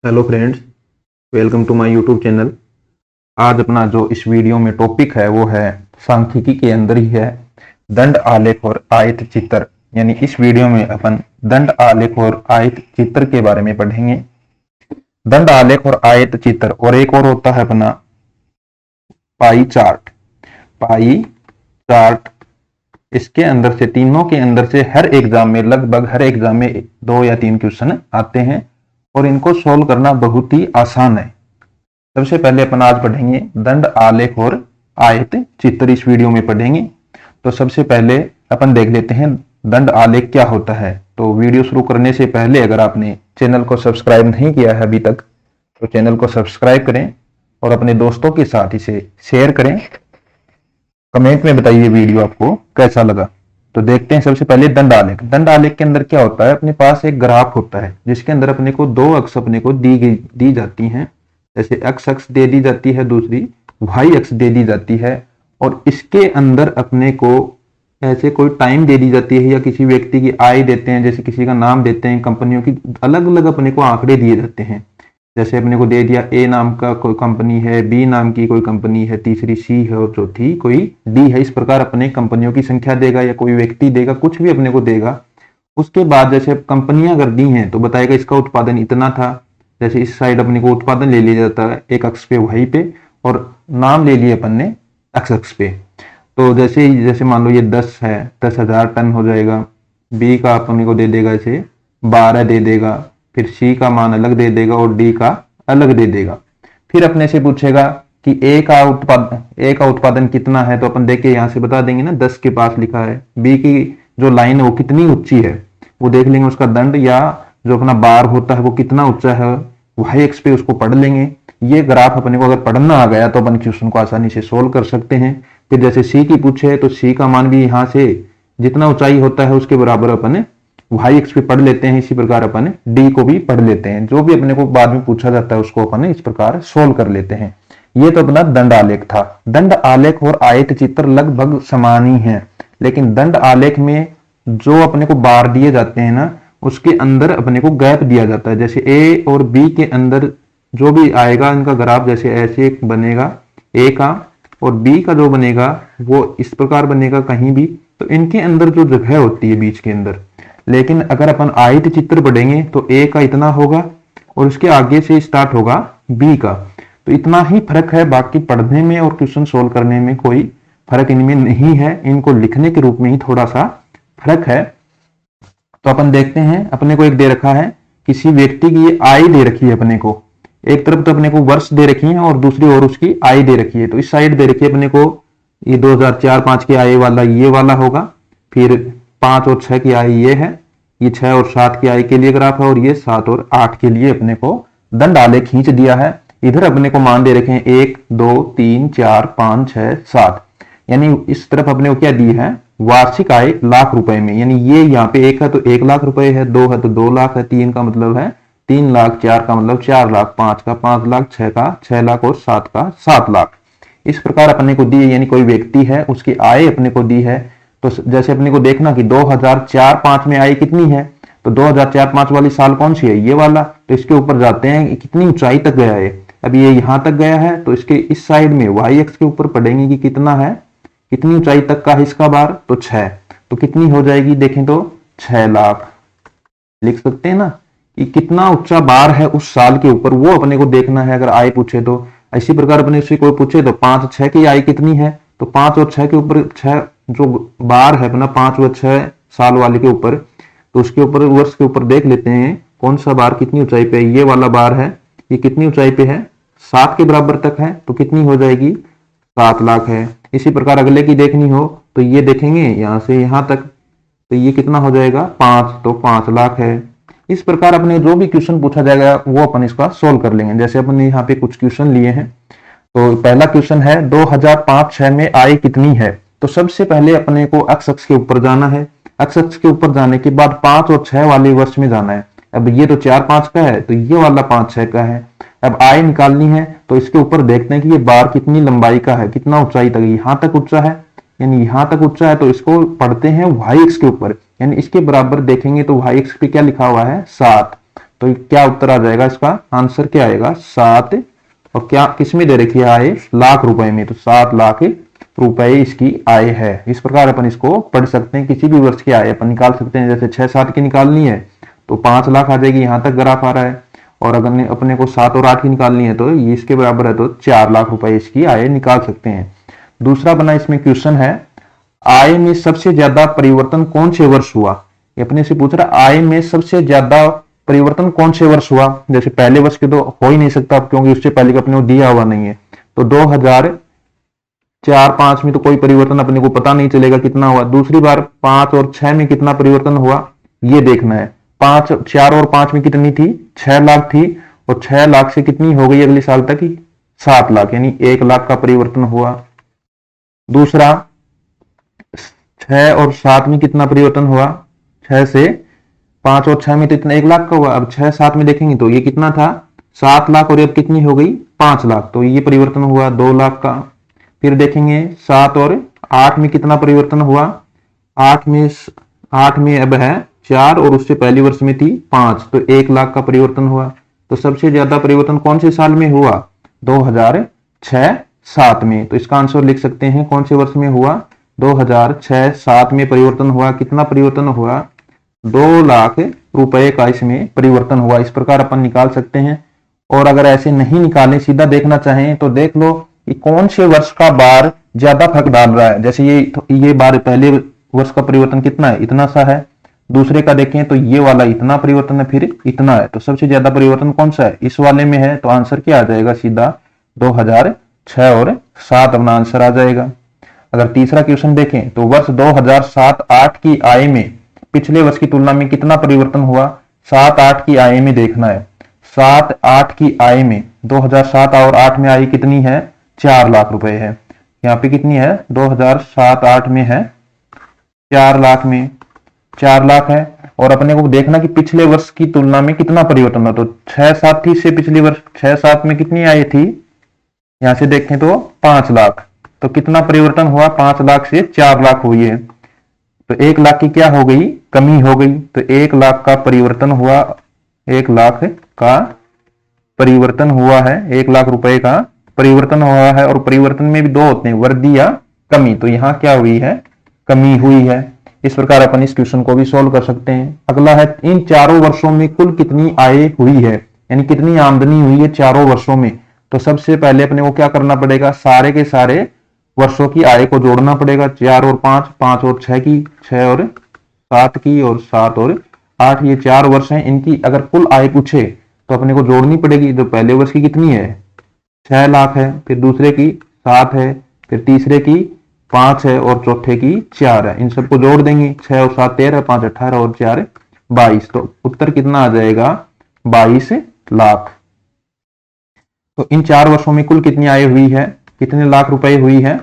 Hello friends, welcome to my YouTube channel. आज अपना जो इस वीडियो में टॉपिक है वो है सांख्यिकी के अंदर ही है दंड आलेख और आयत चित्र। यानी इस वीडियो में अपन दंड आलेख और आयत चित्र के बारे में पढ़ेंगे। दंड आलेख और आयत चित्र और एक और होता है अपना पाई चार्ट। पाई चार्ट इसके अंदर से तीनों के अंदर से हर एग्जाम में लगभग हर एग्जाम में 2 या 3 क्वेश्चन आते हैं और इनको सोल्व करना बहुत ही आसान है। सबसे पहले अपन आज पढ़ेंगे दंड आलेख और आयत चित्र, इस वीडियो में पढ़ेंगे। तो सबसे पहले अपन देख लेते हैं दंड आलेख क्या होता है। तो वीडियो शुरू करने से पहले अगर आपने चैनल को सब्सक्राइब नहीं किया है अभी तक तो चैनल को सब्सक्राइब करें और अपने दोस्तों के साथ इसे शेयर करें। कमेंट में बताइए वीडियो आपको कैसा लगा। तो देखते हैं सबसे पहले दंड आलेख। दंड आलेख के अंदर क्या होता है, अपने पास एक ग्राफ होता है जिसके अंदर अपने को दो अक्ष अपने को दी जाती हैं। जैसे एक्स अक्ष दे दी जाती है, दूसरी वाई अक्ष दे दी जाती है, और इसके अंदर अपने को ऐसे कोई टाइम दे दी जाती है या किसी व्यक्ति की आय देते हैं, जैसे किसी का नाम देते हैं, कंपनियों की अलग अलग अपने को आंकड़े दिए जाते हैं। जैसे अपने को दे दिया ए नाम का कोई कंपनी है, बी नाम की कोई कंपनी है, तीसरी सी है और चौथी कोई डी है। इस प्रकार अपने कंपनियों की संख्या देगा या कोई व्यक्ति देगा, कुछ भी अपने को देगा। उसके बाद जैसे कंपनियां अगर दी हैं तो बताएगा इसका उत्पादन इतना था। जैसे इस साइड अपने को उत्पादन ले लिया जाता है एक अक्ष पे वहीं पे, और नाम ले लिए अपन ने एक्स अक्ष पे। तो जैसे मान लो ये 10 है, 10,000 टन हो जाएगा। बी का अपने को दे देगा इसे 12 दे देगा, फिर सी का मान अलग दे देगा और डी का अलग दे देगा। फिर अपने से पूछेगा कि ए का उत्पादन कितना है, तो अपन देख के यहां से बता देंगे ना, 10 के पास लिखा है। बी की जो लाइन है वो कितनी ऊंची है वो देख लेंगे, उसका दंड या जो अपना बार होता है वो कितना ऊंचा है, वाई एक्स पे उसको पढ़ लेंगे। ये ग्राफ अपने को अगर पढ़ना आ गया तो अपन क्वेश्चन को आसानी से सोल्व कर सकते हैं। फिर जैसे सी की पूछे तो सी का मान भी यहाँ से जितना ऊंचाई होता है उसके बराबर अपन वाई एक्स पे पढ़ लेते हैं। इसी प्रकार अपन डी को भी पढ़ लेते हैं। जो भी अपने को बाद में पूछा जाता है उसको अपन इस प्रकार सोल्व कर लेते हैं। ये तो अपना दंड आलेख था। दंड आलेख और आयत चित्र लगभग समान ही है, लेकिन दंड आलेख में जो अपने को बार दिए जाते हैं ना, उसके अंदर अपने को गैप दिया जाता है। जैसे ए और बी के अंदर जो भी आएगा इनका ग्राफ जैसे ऐसे बनेगा, ए का और बी का जो बनेगा वो इस प्रकार बनेगा कहीं भी, तो इनके अंदर जो जगह होती है बीच के अंदर। लेकिन अगर अपन आयत चित्र पढ़ेंगे तो ए का इतना होगा और उसके आगे से स्टार्ट होगा बी का। तो इतना ही फर्क है, बाकी पढ़ने में और क्वेश्चन सोल्व करने में कोई फर्क इनमें नहीं है। इनको लिखने के रूप में ही थोड़ा सा फर्क है। तो अपन देखते हैं, अपने को एक दे रखा है, किसी व्यक्ति की ये आय दे रखी है अपने को। एक तरफ तो अपने को वर्ष दे रखी है और दूसरी ओर उसकी आय दे रखी है। तो इस साइड दे रखी है अपने को ये 2004-5 की आय वाला ये वाला होगा, फिर 5 और 6 की आय ये है, ये 6 और 7 की आय के लिए ग्राफ है, और ये 7 और 8 के लिए अपने को दंड आलेख खींच दिया है। इधर अपने को मान दे रखे हैं 1 2 3 4 5 6 7, यानी इस तरफ अपने को क्या दी है, वार्षिक आय लाख रुपए में। यानी ये यहाँ पे 1 है तो 1 लाख रुपए है, 2 है तो 2 लाख है, 3 का मतलब है 3 लाख, 4 का मतलब 4 लाख, 5 का 5 लाख, 6 का 6 लाख और 7 का 7 लाख। इस प्रकार अपने को दी है। यानी कोई व्यक्ति है उसकी आय अपने को दी है। तो जैसे अपने को देखना कि 2004-5 में आय कितनी है, तो 2004-5 वाली साल कौन सी है, ये वाला। तो इसके ऊपर जाते हैं कि कितनी ऊंचाई तक गया है। अब ये यहां तक गया है तो इसके इस साइड में वाई एक्स के ऊपर पढ़ेंगे कि कितना है, कितनी ऊंचाई तक का है इसका बार, तो 6। तो कितनी हो जाएगी देखें तो 6 लाख। लिख सकते हैं ना कि कितना ऊंचा बार है उस साल के ऊपर, वो अपने को देखना है अगर आय पूछे तो। इसी प्रकार अपने से कोई पूछे तो 5-6 की आय कितनी है, तो 5 और 6 के ऊपर 6 जो बार है अपना 5 व 6 साल वाले के ऊपर, तो उसके ऊपर वर्ष के ऊपर देख लेते हैं कौन सा बार कितनी ऊंचाई पे है। ये वाला बार है, ये कितनी ऊंचाई पे है, 7 के बराबर तक है, तो कितनी हो जाएगी 7 लाख है। इसी प्रकार अगले की देखनी हो तो ये देखेंगे यहां से यहां तक, तो ये कितना हो जाएगा 5, तो 5 लाख है। इस प्रकार अपने जो भी क्वेश्चन पूछा जाएगा वो अपन इसका सोल्व कर लेंगे। जैसे अपन यहाँ पे कुछ क्वेश्चन लिए हैं। तो पहला क्वेश्चन है 2005-6 में आय कितनी है। तो सबसे पहले अपने को एक्स अक्ष के ऊपर जाना है। एक्स अक्ष के ऊपर जाने के बाद 5 और 6 वाले वर्ष में जाना है। अब ये तो 4-5 का है तो ये वाला 5-6 का है। अब आय निकालनी है तो इसके ऊपर देखते हैं कि ये बार कितनी लंबाई का है, कितना ऊंचाई तक, यहां तक ऊंचा है, यानी यहां तक ऊंचा है। तो इसको पढ़ते हैं वाई एक्स के ऊपर, यानी इसके बराबर देखेंगे तो वाई एक्स पे क्या लिखा हुआ है 7। तो क्या उत्तर आ जाएगा इसका? आंसर क्या आएगा? 7। और क्या किस में दे रखी है आय? लाख रुपए में। तो 7 लाख रुपए इसकी आय है। इस प्रकार अपन इसको पढ़ सकते हैं। किसी भी वर्ष की आय अपन निकाल सकते हैं। जैसे 6-7 की निकालनी है तो 5 लाख आ जाएगी, यहां तक ग्राफ आ रहा है। और अगर अपने को 7 और 8 की निकालनी है तो ये इसके बराबर है, तो 4 लाख रुपए इसकी आय निकाल सकते हैं। दूसरा बना इसमें क्वेश्चन है, आय में सबसे ज्यादा परिवर्तन कौन से वर्ष हुआ? ये अपने से पूछ रहा आय में सबसे ज्यादा परिवर्तन कौन से वर्ष हुआ। जैसे पहले वर्ष के तो हो ही नहीं सकता क्योंकि उससे पहले का अपने को दिया हुआ नहीं है। तो 2004-5 में तो कोई परिवर्तन अपने को पता नहीं चलेगा कितना हुआ। दूसरी बार 5 और 6 में कितना परिवर्तन हुआ ये देखना है। 4 और 5 में कितनी थी? 6 लाख थी। और 6 लाख से कितनी हो गई अगले साल तक की? 7 लाख, यानी 1 लाख का परिवर्तन हुआ। दूसरा 6 और 7 में कितना परिवर्तन हुआ? 6 से 5 और 6 में तो इतना 1 लाख का हुआ। अब 6-7 में देखेंगे तो ये कितना था? 7 लाख, और अब कितनी हो गई? 5 लाख। तो ये परिवर्तन हुआ 2 लाख का। फिर देखेंगे 7 और 8 में कितना परिवर्तन हुआ? 8 में अब है 4 और उससे पहले वर्ष में थी 5, तो 1 लाख का परिवर्तन हुआ। तो सबसे ज्यादा परिवर्तन कौन से साल में हुआ? 2006-7 में। तो इसका आंसर लिख सकते हैं कौन से वर्ष में हुआ? 2006-7 में परिवर्तन हुआ। कितना परिवर्तन हुआ? 2 लाख रुपए का इसमें परिवर्तन हुआ। इस प्रकार अपन निकाल सकते हैं। और अगर ऐसे नहीं निकालें, सीधा देखना चाहें तो देख लो कि कौन से वर्ष का बार ज्यादा फर्क डाल रहा है। जैसे ये बार पहले वर्ष का परिवर्तन कितना है? इतना सा है। दूसरे का देखें तो ये वाला इतना परिवर्तन है, फिर इतना है। तो सबसे ज्यादा परिवर्तन कौन सा है? इस वाले में है। तो आंसर क्या आ जाएगा? सीधा 2006 और 7 अपना आंसर आ जाएगा। अगर तीसरा क्वेश्चन देखें तो वर्ष 2007-8 की आय में पिछले वर्ष की तुलना में कितना परिवर्तन हुआ? 7-8 की आय में देखना है। 7-8 की आय में 2007 और 8 में आय कितनी है? 4 लाख रुपए है। यहाँ पे कितनी है? 2007-8 में है 4 लाख में 4 लाख है। और अपने को देखना कि पिछले वर्ष की तुलना में कितना परिवर्तन हुआ। तो 6-7 थी, इससे पिछली वर्ष 6-7 में कितनी आय थी? यहां से देखें तो 5 लाख। तो कितना परिवर्तन हुआ? 5 लाख से 4 लाख हुई है। तो 1 लाख की क्या हो गई? कमी हो गई। तो 1 लाख का परिवर्तन हुआ। 1 लाख का परिवर्तन हुआ है। 1 लाख रुपए का परिवर्तन हुआ है। और परिवर्तन में भी 2 होते हैं, वृद्धि या कमी। तो यहां क्या हुई है? कमी हुई है। इस प्रकार अपन इस क्वेश्चन को भी सॉल्व कर सकते हैं। अगला है, इन चारों वर्षों में कुल कितनी आय हुई है, यानी कितनी आमदनी हुई है चारों वर्षों में। तो सबसे पहले अपने को क्या करना पड़ेगा? सारे के सारे वर्षों की आय को जोड़ना पड़ेगा। 4 और 5, 5 और 6 की, 6 और 7 की, और 7 और 8, ये 4 वर्ष हैं। इनकी अगर कुल आय पूछे तो अपने को जोड़नी पड़ेगी। तो पहले वर्ष की कितनी है? 6 लाख है। फिर दूसरे की 7 है। फिर तीसरे की 5 है। और चौथे की 4 है। इन सबको जोड़ देंगे। 6 और 7 13, 5 18 और 4 22। तो उत्तर कितना आ जाएगा? 22 लाख। तो इन 4 वर्षों में कुल कितनी आय हुई है? कितने लाख रुपए हुई है?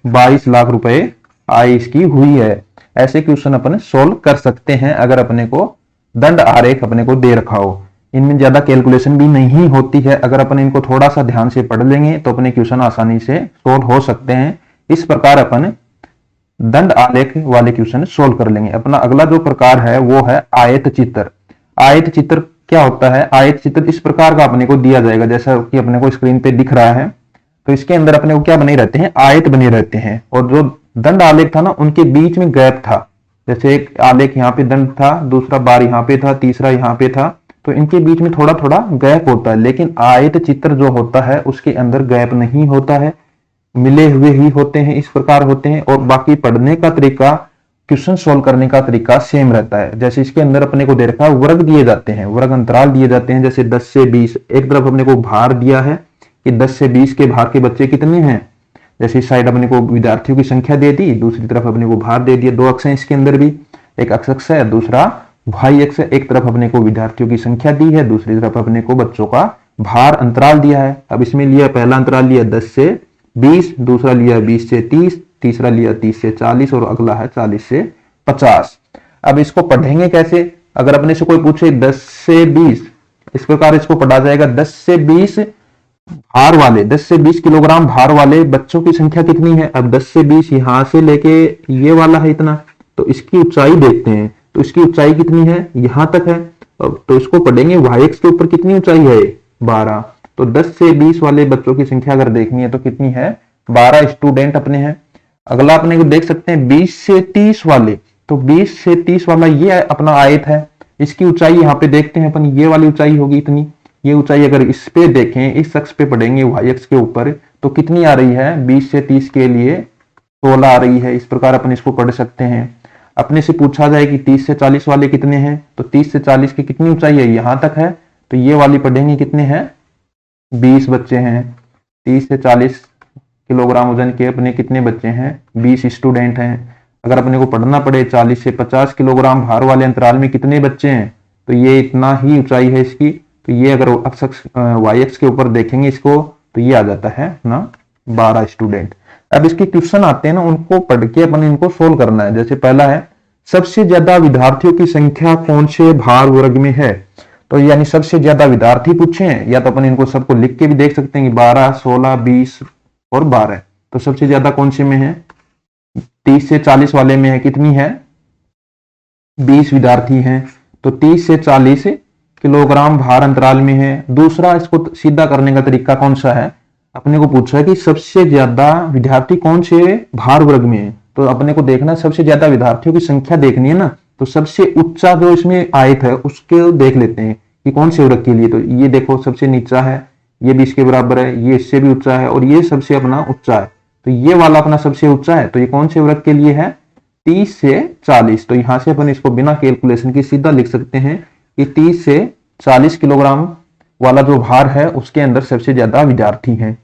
22 लाख रुपए आय इसकी हुई है। ऐसे क्वेश्चन अपन सोल्व कर सकते हैं अगर अपने को दंड आरेख अपने को दे रखा हो। इनमें ज्यादा कैलकुलेशन भी नहीं होती है। अगर अपन इनको थोड़ा सा ध्यान से पढ़ लेंगे तो अपने क्वेश्चन आसानी से सोल्व हो सकते हैं। इस प्रकार अपन दंड आलेख वाले क्वेश्चन सोल्व कर लेंगे। अपना अगला जो प्रकार है वो है आयत चित्र। आयत चित्र क्या होता है? आयत चित्र इस प्रकार का अपने को दिया जाएगा जैसा कि अपने को स्क्रीन पे दिख रहा है। तो इसके अंदर अपने को क्या बने रहते हैं? आयत बने रहते हैं। और जो दंड आलेख था ना, उनके बीच में गैप था। जैसे एक आलेख यहाँ पे दंड था, दूसरा बार यहाँ पे था, तीसरा यहाँ पे था। तो इनके बीच में थोड़ा थोड़ा गैप होता है। लेकिन आयत चित्र जो होता है उसके अंदर गैप नहीं होता है, मिले हुए ही होते हैं। इस प्रकार होते हैं। और बाकी पढ़ने का तरीका, क्वेश्चन सोल्व करने का तरीका सेम रहता है। जैसे इसके अंदर अपने को दे रखा है, वर्ग दिए जाते हैं, वर्ग अंतराल दिए जाते हैं। जैसे 10 से 20। एक तरफ अपने को भार दिया है कि 10 से 20 के भार के बच्चे कितने हैं। जैसे इस साइड अपने को विद्यार्थियों की संख्या दे दी, दूसरी तरफ अपने को भार दे दिया। 2 अक्ष हैं इसके अंदर भी, एक एक्स अक्ष है, दूसरा वाई अक्ष है। एक तरफ अपने को विद्यार्थियों की संख्या दी है, दूसरी तरफ अपने को बच्चों का भार अंतराल दिया है। अब इसमें लिया, पहला अंतराल लिया 10 से 20, दूसरा लिया 20 से 30, तीसरा लिया 30 से 40 और अगला है 40 से 50। अब इसको पढ़ेंगे कैसे? अगर अपने से कोई पूछे 10 से 20, इस प्रकार इसको पढ़ा जाएगा। 10 से 20 भार वाले, 10 से 20 किलोग्राम भार वाले बच्चों की संख्या कितनी है? अब 10 से 20 यहां से लेके ये वाला है इतना, तो इसकी ऊंचाई देखते हैं। तो इसकी ऊंचाई कितनी है? यहां तक है। तो इसको पढ़ेंगे y x के ऊपर कितनी ऊंचाई है 12। तो 10 से 20 वाले बच्चों की संख्या अगर देखनी है तो कितनी है 12 स्टूडेंट अपने हैं। अगला अपने को देख सकते हैं 20 से 30 वाले, तो 20 से 30 वाला ये अपना आयत है, इसकी ऊंचाई यहाँ पे देखते हैं अपन, ये वाली ऊंचाई होगी इतनी, ये ऊंचाई अगर इस पे देखें इस शख्स पे पढ़ेंगे y x के ऊपर तो कितनी आ रही है 20 से 30 के लिए 16 आ रही है। इस प्रकार अपन इसको पढ़ सकते हैं। अपने से पूछा जाए कि 30 से 40 वाले कितने हैं, तो 30 से 40 की कितनी ऊंचाई है यहां तक है, तो ये वाली पढ़ेंगे कितने हैं 20 बच्चे हैं। 30 से 40 किलोग्राम वजन के अपने कितने बच्चे हैं 20 स्टूडेंट हैं। अगर अपने को पढ़ना पड़े 40 से 50 किलोग्राम भार वाले अंतराल में कितने बच्चे हैं, तो ये इतना ही ऊंचाई है इसकी। तो ये अगर y x के ऊपर देखेंगे इसको तो ये आ जाता है ना 12 स्टूडेंट। अब इसके क्वेश्चन आते हैं ना, उनको पढ़ के अपन इनको सोल्व करना है। जैसे पहला है सबसे ज्यादा विद्यार्थियों की संख्या कौन से भार वर्ग में है, तो यानी सबसे ज्यादा विद्यार्थी पूछे हैं, या तो अपन इनको सबको लिख के भी देख सकते हैं कि 12, 16, 20 और 12। तो सबसे ज्यादा कौन से में है 30 से 40 वाले में है, कितनी है 20 विद्यार्थी हैं। तो 30 से 40 किलोग्राम भार अंतराल में है। दूसरा इसको सीधा करने का तरीका कौन सा है, अपने को पूछा है कि सबसे ज्यादा विद्यार्थी कौन से भार वर्ग में है, तो अपने को देखना सबसे ज्यादा विद्यार्थियों की संख्या देखनी है ना, तो सबसे ऊंचा जो इसमें आयत है उसके देख लेते हैं कि कौन से वर्ग के लिए। तो ये देखो सबसे नीचा है, ये भी इसके बराबर है, ये इससे भी ऊंचा है और ये सबसे अपना ऊंचा है, तो ये वाला अपना सबसे ऊंचा है। तो ये कौन से वर्ग के लिए है 30 से 40। तो यहां से अपन इसको बिना कैलकुलेशन के सीधा लिख सकते हैं कि 30 से 40 किलोग्राम वाला जो भार है उसके अंदर सबसे ज्यादा विद्यार्थी हैं।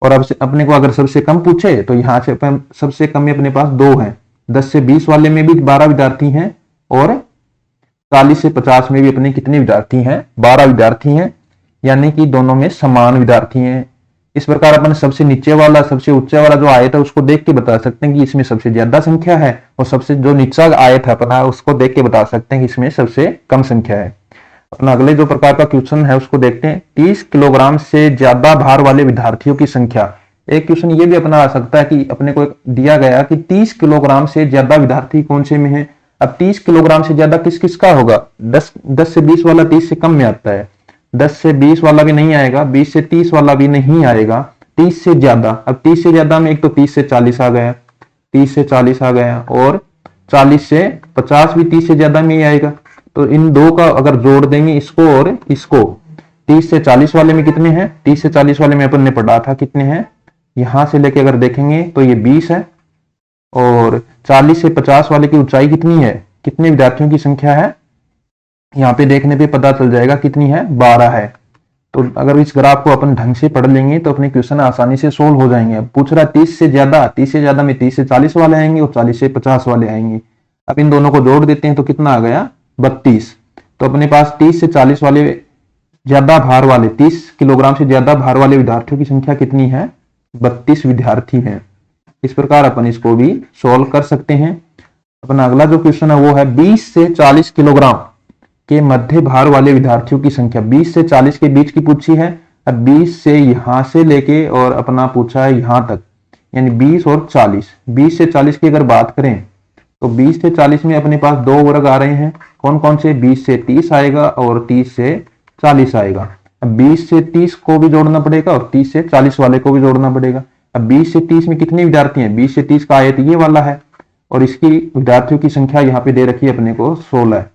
और अब अपने को अगर सबसे कम पूछे तो यहाँ से अपन सबसे कम में अपने पास 2 हैं। 10 से 20 वाले में भी 12 विद्यार्थी हैं और 40 से 50 में भी अपने कितने विद्यार्थी हैं 12 विद्यार्थी हैं, यानी कि दोनों में समान विद्यार्थी हैं। इस प्रकार अपन सबसे नीचे वाला सबसे ऊंचे वाला जो आयत है उसको देख के बता सकते हैं कि इसमें सबसे ज्यादा संख्या है, और सबसे जो नीचा आयत है अपना उसको देख के बता सकते हैं कि इसमें सबसे कम संख्या है। अपना अगले जो प्रकार का क्वेश्चन है उसको देखते हैं। 30 किलोग्राम से ज्यादा भार वाले विद्यार्थियों की संख्या। एक क्वेश्चन ये भी अपना आ सकता है कि अपने को दिया गया कि 30 किलोग्राम से ज्यादा विद्यार्थी कौन से में है। अब 30 किलोग्राम से ज्यादा किस किस का होगा, 10 से 20 वाला 30 से कम में आता है, 10 से 20 वाला भी नहीं आएगा, 20 से 30 वाला भी नहीं आएगा, 30 से ज्यादा। अब 30 से ज्यादा में एक तो 30 से 40 आ गया, 30 से 40 आ गया, और 40 से 50 भी 30 से ज्यादा में ही आएगा। तो इन दो का अगर जोड़ देंगे इसको और इसको, 30 से 40 वाले में कितने हैं, 30 से 40 वाले में अपन ने पढ़ा था कितने हैं, यहां से लेके अगर देखेंगे तो ये 20 है, और 40 से 50 वाले की ऊंचाई कितनी है, कितने विद्यार्थियों की संख्या है, यहाँ पे देखने पे पता चल जाएगा कितनी है 12 है। तो अगर इस ग्राफ को अपन ढंग से पढ़ लेंगे तो अपने क्वेश्चन आसानी से सोल्व हो जाएंगे। अब पूछ रहा है 30 से ज्यादा, 30 से ज्यादा में 30 से 40 वाले आएंगे और 40 से 50 वाले आएंगे। अब इन दोनों को जोड़ देते हैं तो कितना आ गया 32। तो अपने पास 30 से 40 वाले ज्यादा भार वाले 30 किलोग्राम से ज्यादा भार वाले विद्यार्थियों की संख्या कितनी है 32 विद्यार्थी हैं। इस प्रकार अपन इसको भी सोल्व कर सकते हैं। अपना अगला जो क्वेश्चन है वो है 20 से 40 किलोग्राम के मध्य भार वाले विद्यार्थियों की संख्या। 20 से 40 के बीच की पूछी है। अब 20 से यहां से लेके और अपना पूछा है यहां तक, यानी 20 और 40। 20 से 40 की अगर बात करें तो 20 से 40 में अपने पास दो वर्ग आ रहे हैं, कौन कौन से, 20 से 30 आएगा और 30 से 40 आएगा। अब 20 से 30 को भी जोड़ना पड़ेगा और 30 से 40 वाले को भी जोड़ना पड़ेगा। अब 20 से 30 में कितने विद्यार्थी हैं, 20 से 30 का आयत ये वाला है और इसकी विद्यार्थियों की संख्या यहाँ पे दे रखी है अपने को 16 है।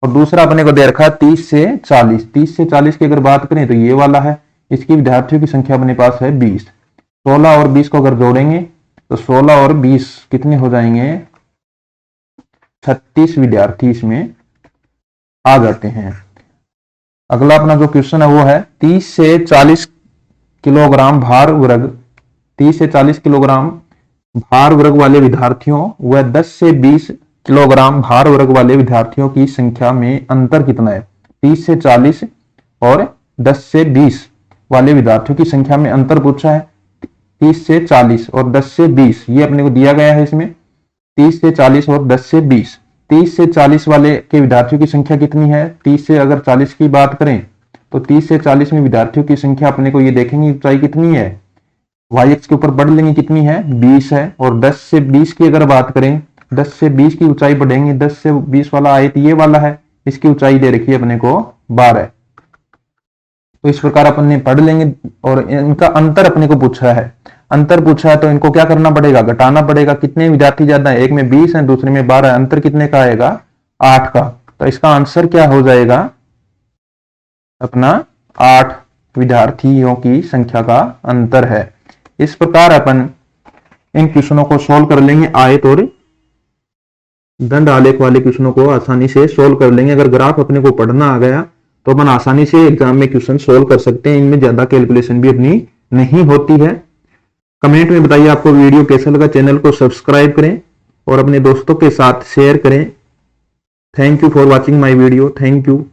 और दूसरा अपने को दे रखा है 30 से 40। 30 से 40 की अगर बात करें तो ये वाला है, इसकी विद्यार्थियों की संख्या अपने पास है 20। 16 और 20 को अगर जोड़ेंगे तो 16 और 20 कितने हो जाएंगे, 36 विद्यार्थी इसमें आ जाते हैं। अगला अपना जो क्वेश्चन है वो है 30 से 40 किलोग्राम भार वर्ग, 30 से 40 किलोग्राम भार वर्ग वाले विद्यार्थियों व 10 से 20 किलोग्राम भार वर्ग वाले विद्यार्थियों की संख्या में अंतर कितना है। 30 से 40 और 10 से 20 वाले विद्यार्थियों की संख्या में अंतर पूछा है। 30 से 40 और 10 से 20 ये अपने को दिया गया है इसमें, 30 से 40 और 10 से 20। 30 से 40 वाले के विद्यार्थियों की संख्या कितनी है, 30 से अगर 40 की बात करें तो 30 से 40 में विद्यार्थियों की संख्या अपने को ये देखेंगे ऊंचाई कितनी है, वाई एक्स के ऊपर पढ़ लेंगे कितनी है 20 है। और 10 से 20 की अगर बात करें, 10 से 20 की ऊंचाई बढ़ेंगे, 10 से 20 वाला आयत ये वाला है, इसकी ऊंचाई दे रखी है अपने को 12। तो इस प्रकार अपन ने पढ़ लेंगे। और इनका अंतर अपने को पूछा है, अंतर पूछा है तो इनको क्या करना पड़ेगा, घटाना पड़ेगा। कितने विद्यार्थी ज्यादा है, एक में 20 है दूसरे में 12, अंतर कितने का आएगा, 8 का। तो इसका आंसर क्या हो जाएगा अपना 8 विद्यार्थियों की संख्या का अंतर है। इस प्रकार अपन इन क्वेश्चनों को सोल्व कर लेंगे। आयत और दंड आलेख वाले क्वेश्चनों को आसानी से सोल्व कर लेंगे। अगर ग्राफ अपने को पढ़ना आ गया तो अपन आसानी से एग्जाम में क्वेश्चन सोल्व कर सकते हैं। इनमें ज्यादा कैलकुलेशन भी अपनी नहीं होती है। कमेंट में बताइए आपको वीडियो कैसा लगा। चैनल को सब्सक्राइब करें और अपने दोस्तों के साथ शेयर करें। Thank you for watching my video. Thank you.